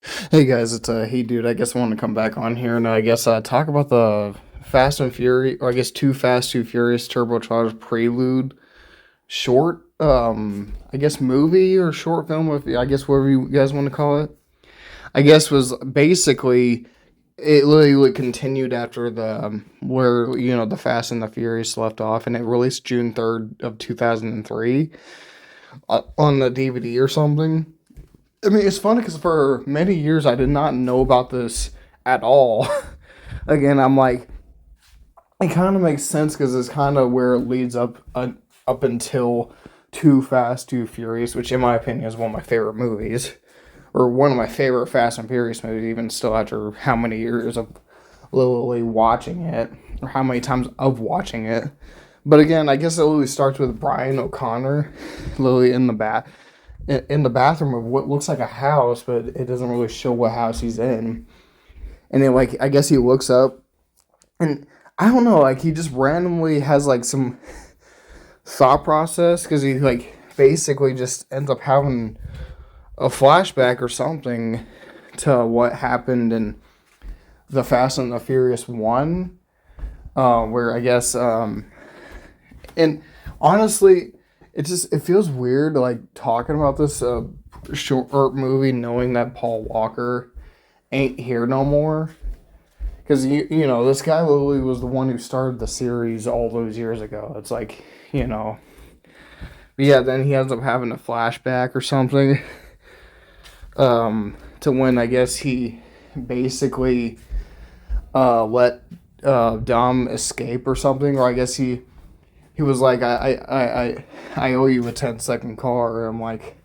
Hey guys, it's Hey Dude. I guess I want to come back on here and I guess talk about the Fast and Furious, or I guess Too Fast, Too Furious Turbocharged Prelude short, I guess movie or short film, if I guess whatever you guys want to call it. I guess was basically it literally continued after the where the Fast and the Furious left off, and it released June 3rd of 2003 on the DVD or something. I mean, it's funny because for many years I did not know about this at all. Again, I'm like, it kind of makes sense because it's kind of where it leads up until Too Fast, Too Furious, which in my opinion is one of my favorite movies, or one of my favorite Fast and Furious movies, even still after how many years of literally watching it, or how many times of watching it. But again, I guess it literally starts with Brian O'Connor, literally in the bathroom of what looks like a house, but it doesn't really show what house he's in. And then, like, I guess he looks up, and I don't know, like, he just randomly has, like, some thought process, because he, like, basically just ends up having a flashback or something to what happened in the Fast and the Furious 1, where I guess, and honestly, it feels weird like talking about this short movie knowing that Paul Walker ain't here no more, because this guy literally was the one who started the series all those years ago. It's like, but yeah, then he ends up having a flashback or something, to when I guess he basically let Dom escape or something, or I guess he was like, I owe you a 10-second car. And I'm like,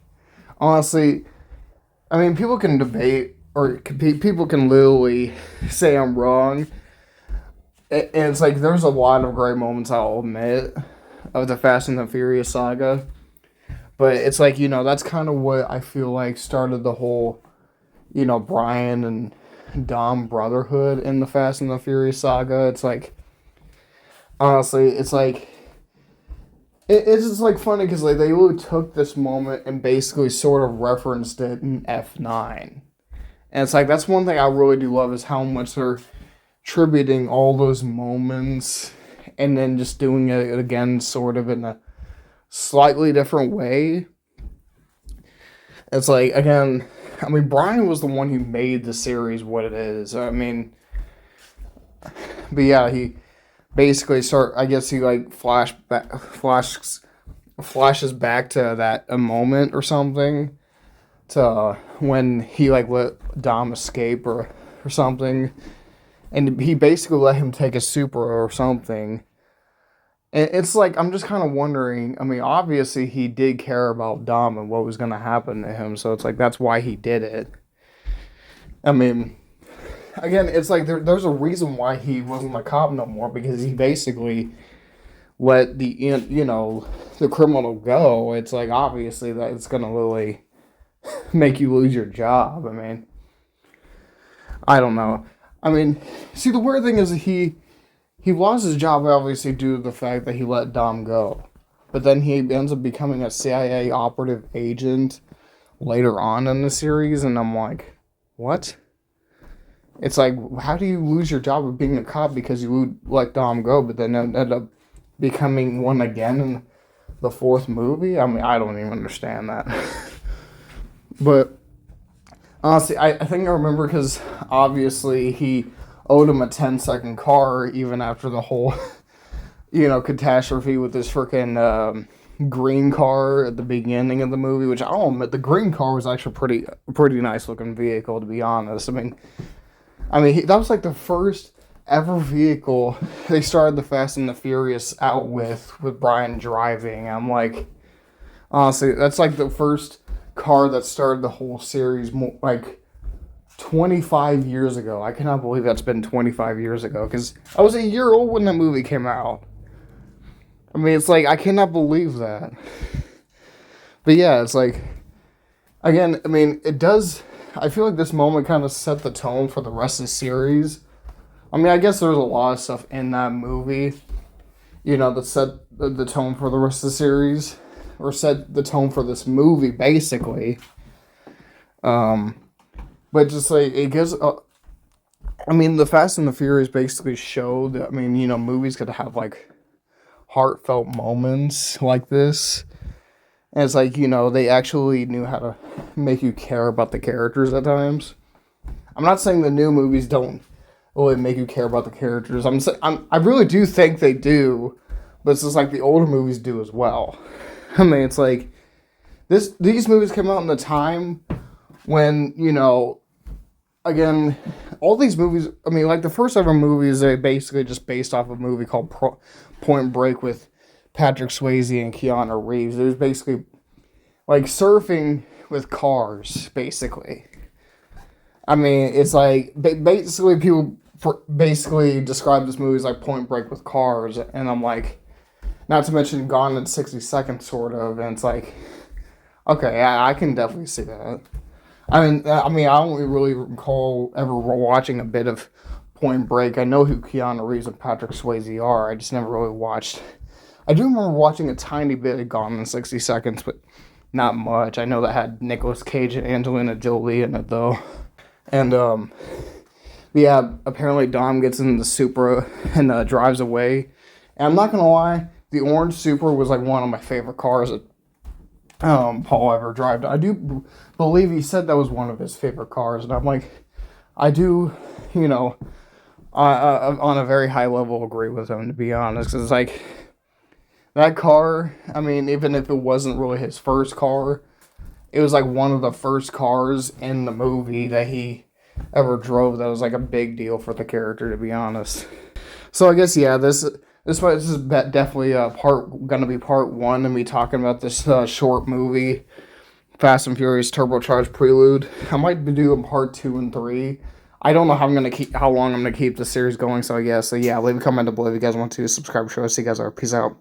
honestly, I mean, people can debate, or people can literally say I'm wrong. And it's like, there's a lot of great moments, I'll admit, of the Fast and the Furious saga. But it's like, that's kind of what I feel like started the whole, Brian and Dom brotherhood in the Fast and the Furious saga. It's like, honestly, it's like, it's just like funny because like they really took this moment and basically sort of referenced it in F9, and it's like that's one thing I really do love is how much they're tributing all those moments and then just doing it again, sort of in a slightly different way. It's like, again, I mean, Brian was the one who made the series what it is. I mean, but yeah, he basically I guess he like flashes back to that a moment or something, to when he like let Dom escape or something, and he basically let him take a Supra or something. And it's like, I'm just kind of wondering, I mean, obviously he did care about Dom and what was going to happen to him, so it's like that's why he did it. I mean, again, it's like there's a reason why he wasn't a cop no more, because he basically let the criminal go. It's like, obviously that it's gonna really make you lose your job. I mean, I don't know. I mean, see, the weird thing is he lost his job obviously due to the fact that he let Dom go, but then he ends up becoming a CIA operative agent later on in the series, and I'm like, what? It's like, how do you lose your job of being a cop because you would let Dom go, but then end up becoming one again in the fourth movie? I mean, I don't even understand that. But honestly, I think I remember because obviously he owed him a 10-second car even after the whole, catastrophe with this freaking green car at the beginning of the movie, which I'll admit, the green car was actually pretty nice looking vehicle, to be honest. That was like the first ever vehicle they started the Fast and the Furious out with Brian driving. I'm like, honestly, that's like the first car that started the whole series, like 25 years ago. I cannot believe that's been 25 years ago, because I was a year old when that movie came out. I mean, it's like, I cannot believe that. But yeah, it's like, again, I mean, it does. I feel like this moment kind of set the tone for the rest of the series. I mean, I guess there's a lot of stuff in that movie, that set the tone for the rest of the series, or set the tone for this movie, basically. But just like it gives, I mean, the Fast and the Furious basically showed that, I mean, movies could have like heartfelt moments like this. And it's like, they actually knew how to make you care about the characters at times. I'm not saying the new movies don't really make you care about the characters. I really do think they do, but it's just like the older movies do as well. I mean, it's like these movies came out in the time when, again, all these movies, I mean, like the first ever movies, they basically just based off a movie called Point Break with Patrick Swayze and Keanu Reeves. It was basically like surfing with cars, basically. I mean, it's like basically people basically describe this movie as like Point Break with cars, and I'm like, not to mention Gone in 60 Seconds, sort of, and it's like, okay, I can definitely see that. I don't really recall ever watching a bit of Point Break. I know who Keanu Reeves and Patrick Swayze are. I just never really watched. I do remember watching a tiny bit of Gone in 60 Seconds, but not much. I know that had Nicolas Cage and Angelina Jolie in it, though. And, yeah, apparently Dom gets in the Supra and drives away. And I'm not going to lie, the orange Supra was like one of my favorite cars that Paul ever drive. I do believe he said that was one of his favorite cars, and I'm like, I do, on a very high level agree with him, to be honest. 'Cause it's like that car. I mean, even if it wasn't really his first car, it was like one of the first cars in the movie that he ever drove. That was like a big deal for the character, to be honest. So I guess yeah, this is definitely gonna be part one, and me talking about this short movie, Fast and Furious Turbocharged Prelude. I might be doing part 2 and 3. I don't know how long I'm gonna keep the series going. So yeah, leave a comment below if you guys want to subscribe. Show. See you guys are. Peace out.